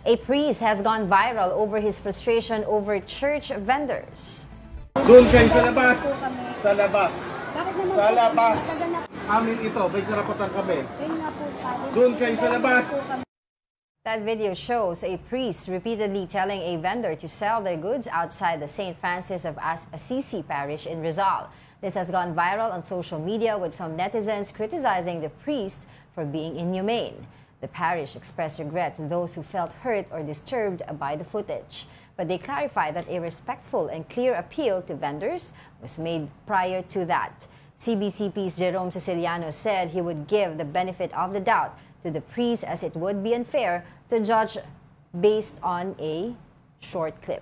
A priest has gone viral over his frustration over church vendors. Doon kayo sa labas. Sa labas. Sa labas. Amin ito, may karapatan kami. Doon kayo sa labas. That video shows a priest repeatedly telling a vendor to sell their goods outside the St. Francis of Assisi parish in Rizal. This has gone viral on social media, with some netizens criticizing the priest for being inhumane. The parish expressed regret to those who felt hurt or disturbed by the footage, but they clarified that a respectful and clear appeal to vendors was made prior to that. CBCP's Jerome Ceciliano said he would give the benefit of the doubt to the priest, as it would be unfair to judge based on a short clip.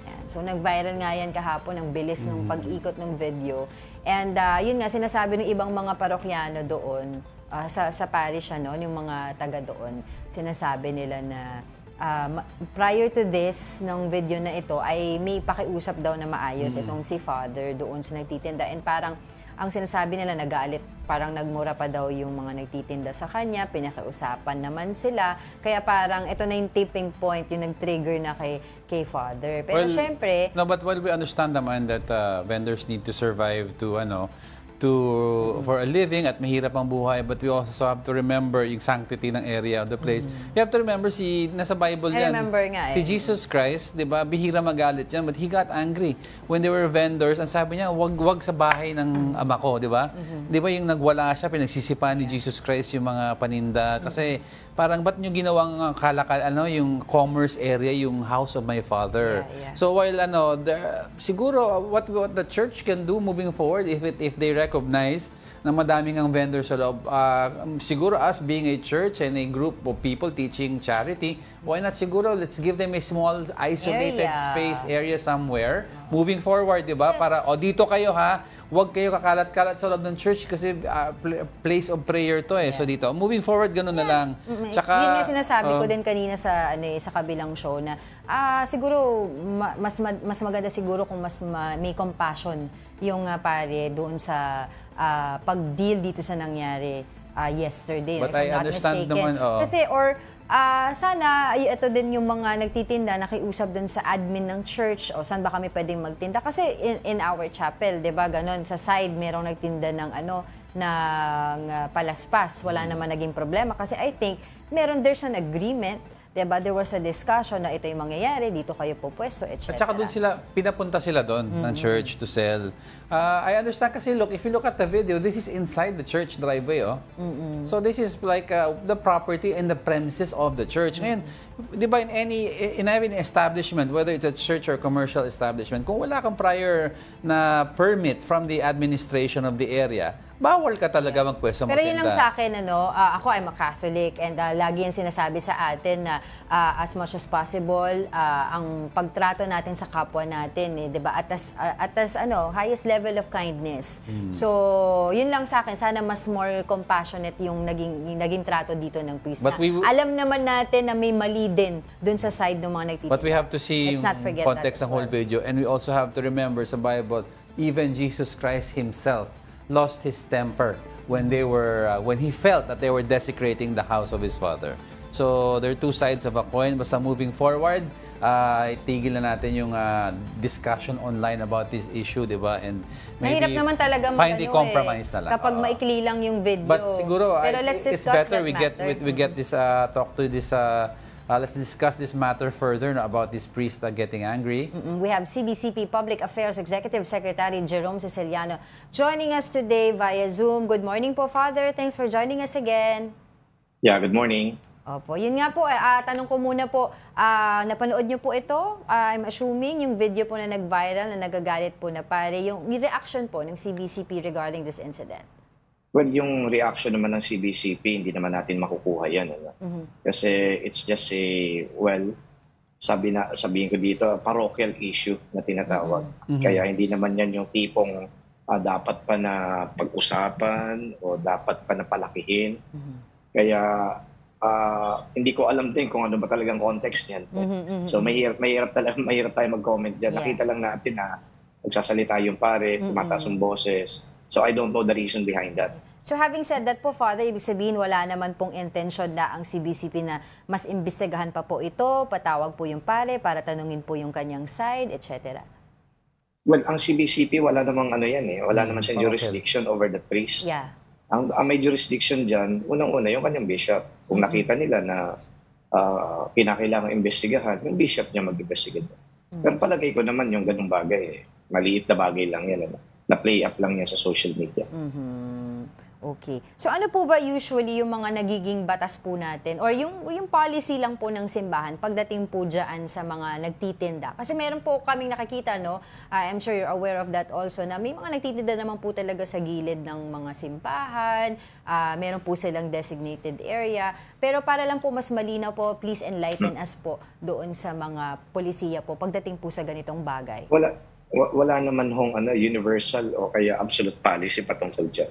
Yan. So nag-viral nga yan kahapon, ang bilis ng pag-ikot ng video. And yun nga, sinasabi ng ibang mga parokyano doon, sa parish, yung mga taga doon, sinasabi nila na prior to this, ng video na ito, ay may pakiusap daw na maayos itong si Father doon sa nagtitinda. And parang, ang sinasabi nila, nagalit, parang nagmura pa daw yung mga nagtitinda sa kanya, pinakiusapan naman sila. Kaya parang ito na yung tipping point, yung nag-trigger na kay Father. Pero syempre... No, but while we understand naman that vendors need to survive for a living at mahirap ang buhay, but we also have to remember yung sanctity ng area of the place. You have to remember nasa Bible yan. Si Jesus Christ, 'di ba? Bihira magalit yan, but he got angry when there were vendors. Ang sabi niya, wag sa bahay ng ama ko, 'di ba? 'Di ba yung nagwala siya, pinagsisipan ni Jesus Christ yung mga paninda kasi parang ba't nyo ginawang yung commerce area, yung house of my father. So while siguro what the church can do moving forward, if they recognize na madaming ang vendors sa loob, siguro us being a church and a group of people teaching charity, why not siguro let's give them a small isolated area somewhere moving forward, di ba? Para dito kayo ha, huwag kayo kakalat-kalat sa loob ng church kasi place of prayer to eh. So dito, moving forward, ganun na lang. Tsaka, yun yung sinasabi ko din kanina sa kabilang show na siguro mas maganda siguro kung mas may compassion yung pare doon sa pag-deal dito sa nangyari yesterday. But I understand naman. Kasi sana ito din yung mga nagtitinda nakiusap dun sa admin ng church o saan ba kami pwedeng magtinda. Kasi in our chapel, 'di ba, ganon sa side merong nagtinda ng ng palaspas. Wala naman naging problema kasi I think there's an agreement. Diba? There was a discussion na ito yung mangyayari, dito kayo po pwesto, etc. At saka doon pinapunta sila doon ng church to sell. I understand kasi, look, if you look at the video, this is inside the church driveway, So this is like the property and the premises of the church. Ngayon, di ba in any establishment, whether it's a church or commercial establishment, kung wala kang prior na permit from the administration of the area, bawal ka talaga magpwesto magtinda. Pero yun lang sa akin, ako I'm a Catholic and lagi yan sinasabi sa atin na as much as possible, ang pagtrato natin sa kapwa natin, di ba? At highest level of kindness. So, yun lang sa akin. Sana mas more compassionate yung naging trato dito ng priest. Alam naman natin na may mali din dun sa side ng mga nagtitinda. But we have to see yung context ng whole video. And we also have to remember sa Bible, even Jesus Christ himself lost his temper when he felt that they were desecrating the house of his father. So there are two sides of a coin. Basta moving forward, itigil na natin yung discussion online about this issue, di ba? And maybe mahirap naman talaga find a compromise na lang. Kapag maikli lang yung video. But siguro, pero let's it's better we get this let's discuss this matter further about this priest getting angry. We have CBCP Public Affairs Executive Secretary Jerome Ceciliano joining us today via Zoom. Good morning po, Father. Thanks for joining us again. Yeah, good morning. Opo, yun nga po, tanong ko muna po, napanood niyo po ito? I'm assuming yung video po na nag-viral, na nagagalit po na pare, yung reaction po ng CBCP regarding this incident. Well, yung reaction naman ng CBCP, hindi naman natin makukuha yan. Kasi it's just sabihin ko dito, parochial issue na tinatawag. Kaya hindi naman yan yung tipong dapat pa na pag-usapan o dapat pa na palakihin. Kaya hindi ko alam din kung ano ba talagang context niyan. So mahirap tayo mag-comment diyan. Nakita lang natin na nagsasalita yung pare, tumataas yung boses. So I don't know the reason behind that. So having said that po, Father, ibig sabihin wala naman pong intention na ang CBCP na mas imbestigahan pa po ito, patawag po yung pare para tanungin po yung kanyang side, etc. Well, ang CBCP, wala namang ano yan eh. Wala naman siyang jurisdiction over the priest. Yeah. Ang may jurisdiction dyan, unang-una, yung kanyang bishop. Kung nakita nila na kinakailangan imbestigahan, yung bishop niya mag-investigate. Pero palagay ko naman yung ganung bagay eh. Maliit na bagay lang yan. Na-play up lang yan sa social media. Okay. So ano po ba usually yung mga nagiging batas po natin or yung policy lang po ng simbahan pagdating po dyan sa mga nagtitinda? Kasi meron po kaming nakikita, no? I'm sure you're aware of that also, na may mga nagtitinda naman po talaga sa gilid ng mga simbahan. Meron po silang designated area. Pero para lang po mas malinaw po, please enlighten us po doon sa mga polisiya po pagdating po sa ganitong bagay. Wala naman hong universal o kaya absolute policy patungkol dyan.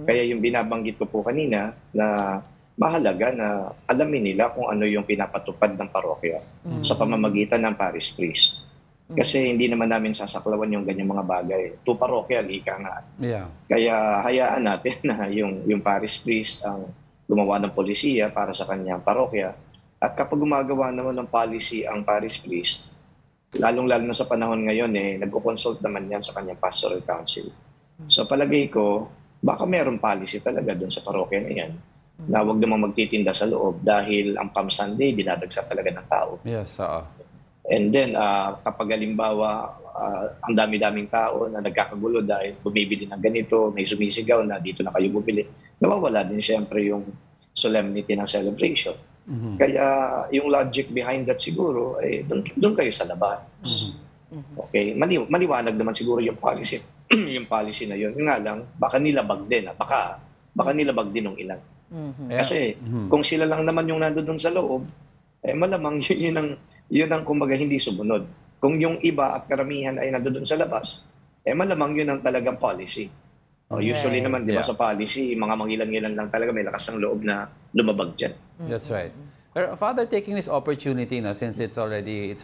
Kaya yung binabanggit ko po kanina na mahalaga na alamin nila kung ano yung pinapatupad ng parokya sa pamamagitan ng parish priest. Kasi hindi naman namin sasaklawan yung ganyang mga bagay. To parokyal, ika nga. Yeah. Kaya hayaan natin na yung parish priest ang gumawa ng polisiya para sa kanyang parokya. At kapag gumagawa naman ng policy ang parish priest, lalong-lalo na sa panahon ngayon, nagko-consult naman yan sa kanyang pastoral council. So palagay ko, baka meron policy talaga doon sa parokya na yan na huwag naman magtitinda sa loob dahil ang Palm Sunday, dinadagsa talaga ng tao. Yes, And then, kapag halimbawa, ang dami-daming tao na nagkakagulo dahil bumibili ng ganito, may sumisigaw na dito na kayo bumili, nawawala din siyempre yung solemnity ng celebration. Kaya yung logic behind that siguro doon kayo sa labas. Okay, maliwanag naman siguro yung policy yung policy na yun. Yung nga lang baka nilabag din, baka nilabag din ng ilan. Kasi kung sila lang naman yung nandoon sa loob, malamang yun ang kumbaga hindi sumunod. Kung yung iba at karamihan ay nandoon sa labas, malamang yun ang talagang policy. Usually naman, di ba, sa policy, mga mangilan-ngilan lang talaga may lakas ng loob na lumabag dyan. That's right. Pero Father, taking this opportunity na since it's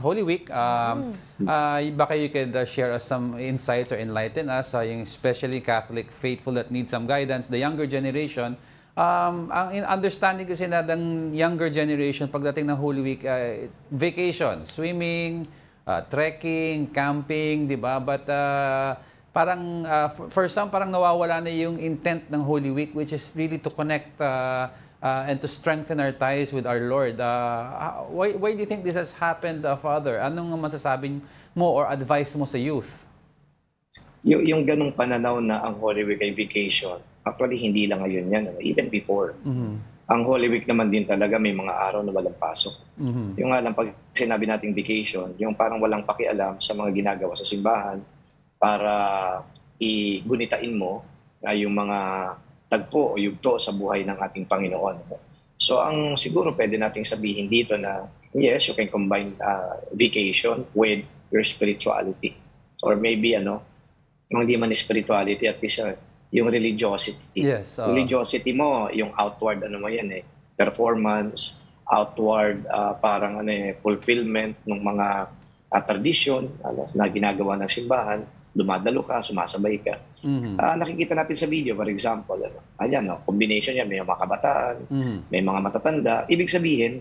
Holy Week, baka you could share us some insights or enlighten us, yung especially Catholic faithful that need some guidance, the younger generation. Ang understanding kasi na ng younger generation pagdating ng Holy Week, vacation, swimming, trekking, camping, di ba? But parang for some parang nawawala na yung intent ng Holy Week, which is really to connect and to strengthen our ties with our Lord. Why do you think this has happened, Father? Anong masasabi mo or advice mo sa youth? Yung ganung pananaw na ang Holy Week ay vacation, actually hindi lang ngayon yan, even before. Ang Holy Week naman din talaga may mga araw na walang pasok. Yung nga lang pag sinabi nating vacation, yung parang walang pakialam sa mga ginagawa sa simbahan, para igunitain mo yung mga tagpo o yugto sa buhay ng ating Panginoon. So ang siguro pwede nating sabihin dito na yes, you can combine vacation with your spirituality. Or maybe hindi man spirituality, at least yung religiosity. Yes, religiosity mo, yung outward mo yan performance, outward parang fulfillment ng mga tradisyon na ginagawa ng simbahan. Dumadalo ka, sumasabay ka. Nakikita natin sa video, for example, combination yan, may mga kabataan, may mga matatanda. Ibig sabihin,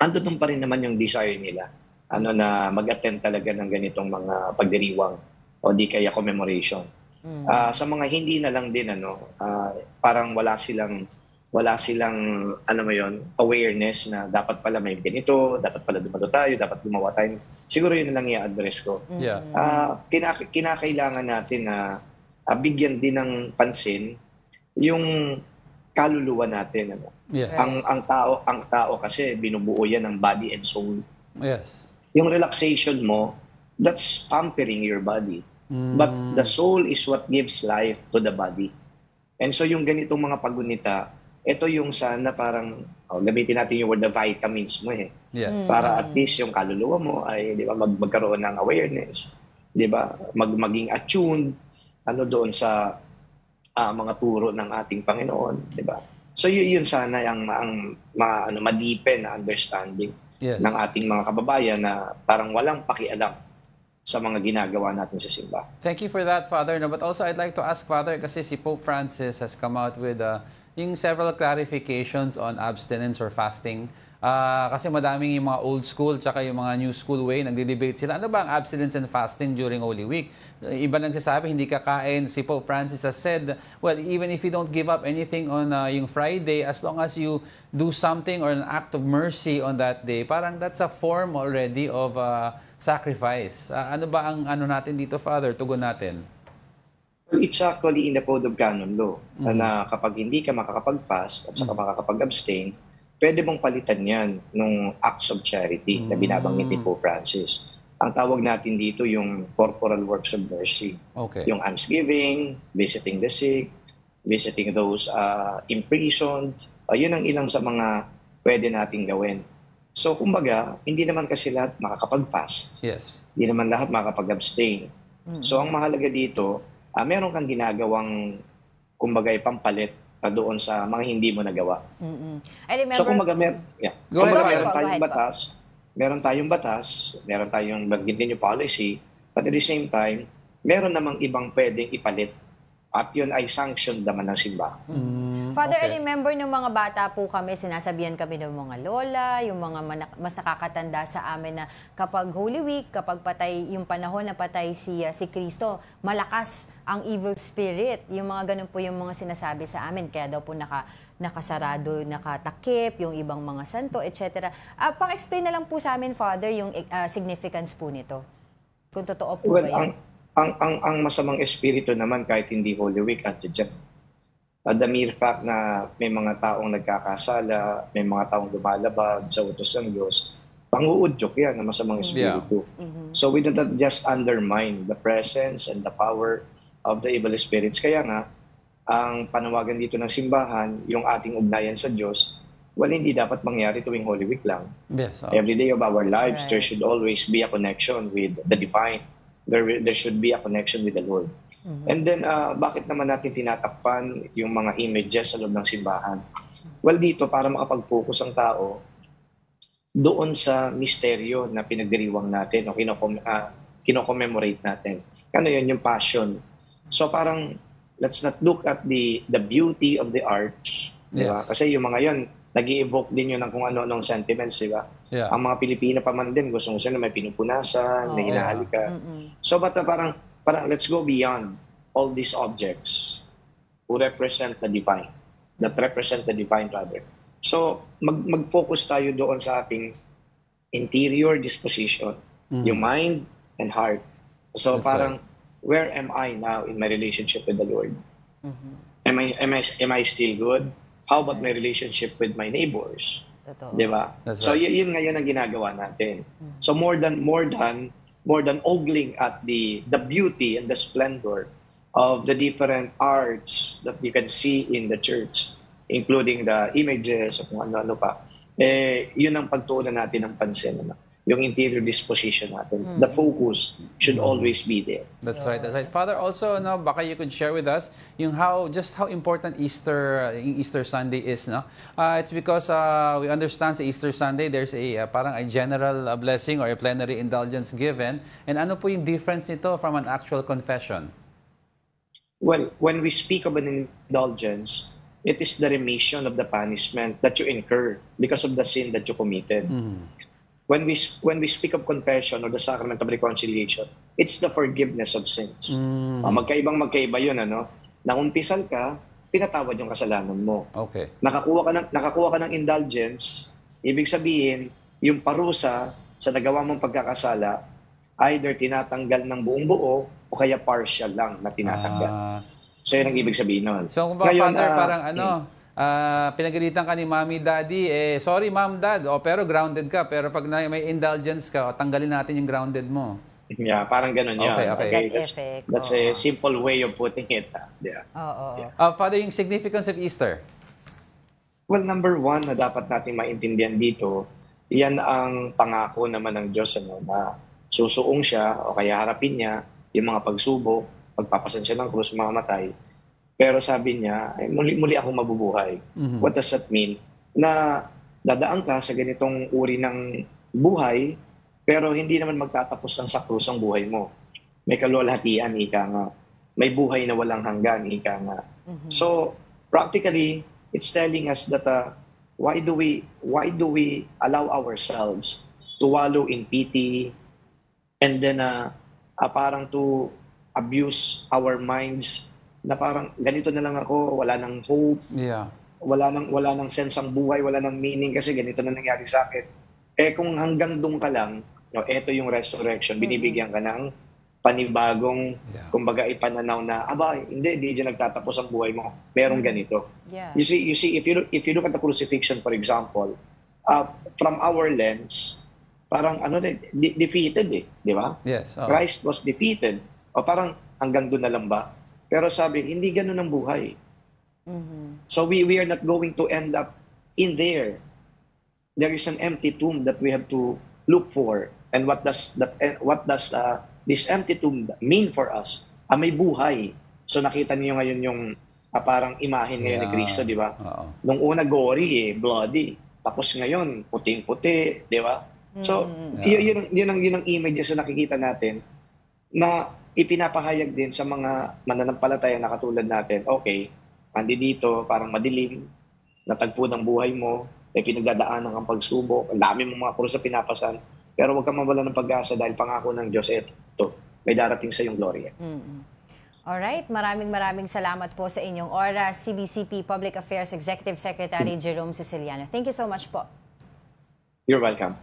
andun pa rin naman yung desire nila na mag-attend talaga ng ganitong mga pagdiriwang o di kaya commemoration. Sa mga hindi na lang din, parang wala silang awareness na dapat pala may ganito, dapat pala dumalo tayo, dapat gumawa tayo. Siguro yun lang i-address ko. Yeah. Kinakailangan natin na bigyan din ng pansin yung kaluluwa natin. Yeah. Ang tao kasi binubuo yan ng body and soul. Yes. Yung relaxation mo, that's pampering your body. But the soul is what gives life to the body. And so yung ganitong mga paggunita, ito yung sana parang gamitin natin yung word na vitamins mo Yeah. Para at least yung kaluluwa mo ay di ba magkaroon ng awareness, di ba? Maging attuned doon sa mga turo ng ating Panginoon, di ba? So yun sana ang ma-deepen na understanding ng ating mga kababayan na parang walang pakialam sa mga ginagawa natin sa simbahan. Thank you for that, Father. No, but also, I'd like to ask, Father, kasi si Pope Francis has come out with yung several clarifications on abstinence or fasting. Kasi madaming yung mga old school tsaka yung mga new school way, nagde-debate sila. Ano ba ang abstinence and fasting during Holy Week? Iba nagsasabi, hindi kakain. Si Pope Francis has said, well, even if you don't give up anything on yung Friday, as long as you do something or an act of mercy on that day, parang that's a form already of sacrifice. Ano ba ang ano natin dito, Father, tugon natin? It's actually in the Code of Canon Law na kapag hindi ka makakapag-fast at saka makakapag-abstain, pwede mong palitan yan nung acts of charity na binabanggit ni Pope Francis. Ang tawag natin dito yung corporal works of mercy. Okay. Yung almsgiving, visiting the sick, visiting those imprisoned. Yun ang ilang sa mga pwede nating gawin. So, kumbaga, hindi naman kasi lahat makakapag-fast. Yes. Hindi naman lahat makakapag-abstain. So, ang mahalaga dito, meron kang ginagawang, kumbaga, pampalit doon sa mga hindi mo nagawa. I remember, so, kumbaga, meron tayong batas, meron tayong continue policy, but at the same time, meron namang ibang pwedeng ipalit. At yun ay sanctioned naman ng simbahan. Father, I remember nung mga bata po kami, sinasabihan kami ng mga lola, yung mga mas nakakatanda sa amin na kapag Holy Week, kapag patay, yung panahon na patay si Kristo, malakas ang evil spirit. Yung mga ganun po yung mga sinasabi sa amin. Kaya daw po nakasarado, nakatakip, yung ibang mga santo, etc. Paki-explain na lang po sa amin, Father, yung significance po nito. Kung totoo po ba yan? Ang masamang espiritu naman kahit hindi Holy Week andiyan. The mere fact na may mga taong nagkakasala, may mga taong lumalabag sa utos ng Diyos, pang-uudyok yan ng masamang espiritu. So we do not just undermine the presence and the power of the evil spirits. Kaya nga, ang panawagan dito ng simbahan, yung ating ugnayan sa Diyos, hindi dapat mangyari tuwing Holy Week lang. Yes. Every day of our lives, there should always be a connection with the divine. There should be a connection with the Lord. And then, bakit naman natin tinatakpan yung mga images sa loob ng simbahan? Well, dito, para makapag-focus ang tao doon sa misteryo na pinagdiriwang natin o kino-commemorate natin. Ano yun, yung passion. So parang, let's not look at the beauty of the arts. Yes. Diba? Kasi yung mga yun, nag-i-evoke din yun ng kung ano-anong sentiments, diba? Yeah. Ang mga Pilipino pa man din, gusto na may pinupunasan, may hinahalikan. So, but parang let's go beyond all these objects who represent the divine, that represent the divine rather. So, mag-focus tayo doon sa ating interior disposition, yung mind and heart. So, that's parang, where am I now in my relationship with the Lord? Am I still good? How about my relationship with my neighbors? Diba? So yun ngayon ang ginagawa natin. So more than ogling at the beauty and the splendor of the different arts that you can see in the church, including the images, kung ano pa, yun ang pagtuunan natin ng pansin. Yung interior disposition natin. The focus should always be there. That's right, that's right. Father, also, no, baka you could share with us yung how important Easter Sunday is, no? It's because we understand sa Easter Sunday there's parang a general blessing or a plenary indulgence given. And ano po yung difference nito from an actual confession? Well, when we speak of an indulgence, it is the remission of the punishment that you incur because of the sin that you committed. When we speak of confession or the sacrament of reconciliation, it's the forgiveness of sins. Magkaiba yun, ano? Nangumpisal ka, pinatawad yung kasalanan mo. Okay. Nakakuha ka ng indulgence, ibig sabihin, yung parusa sa nagawa mong pagkakasala, either tinatanggal ng buong buo o kaya partial lang na tinatanggal. So yun ang ibig sabihin nun. So kung ba, Father, parang pinagalitan ka ni Mommy, Daddy, sorry Mom, Dad, pero grounded ka. Pero pag may indulgence ka, tanggalin natin yung grounded mo. Yeah, parang ganun yan. Okay. That's a simple way of putting it. Yeah. Father, yung significance of Easter? Well, number one na dapat natin maintindihan dito, yan ang pangako naman ng Diyos, na susuong siya o kaya harapin niya yung mga pagsubok, pagpapasan siya ng krus, mamamatay. Pero sabi niya, muli akong mabubuhay. What does that mean? Na dadaan ka sa ganitong uri ng buhay Pero hindi naman magtatapos ang sa krus ang buhay mo. May kalwalhatian, ika nga. May buhay na walang hanggan, ika nga. So, practically, it's telling us that why do we allow ourselves to wallow in pity and then parang to abuse our minds na parang ganito na lang ako, wala nang hope, wala nang sense ang buhay, wala nang meaning kasi ganito na nangyari sa akin. Eh kung hanggang doon ka lang, eto yung resurrection, binibigyan ka ng panibagong, kumbaga ipananaw na, hindi dyan nagtatapos ang buhay mo. Merong ganito. Yeah. You see, if you look at the crucifixion, for example, from our lens, parang defeated di ba? Yes. Christ was defeated. O parang hanggang doon na lang ba? Pero sabi, hindi ganun ang buhay. So we are not going to end up in there. There is an empty tomb that we have to look for. And what does this empty tomb mean for us? May buhay. So nakita niyo ngayon yung parang imahe ngayon ni Cristo, di ba? Nung una gory bloody. Tapos ngayon puting-puti, di ba? So yun ang images na nakikita natin na ipinapahayag din sa mga mananampalataya na katulad natin. Okay, andi dito, parang madilim, natagpo ng buhay mo, may pinagdadaanan kang pagsubok, ang dami mong mga krus na pinapasan, pero huwag kang mawala ng pag-asa dahil pangako ng Diyos, ito, may darating sa iyong gloria. Alright, maraming salamat po sa inyong oras, CBCP Public Affairs Executive Secretary Jerome Ceciliano. Thank you so much po. You're welcome.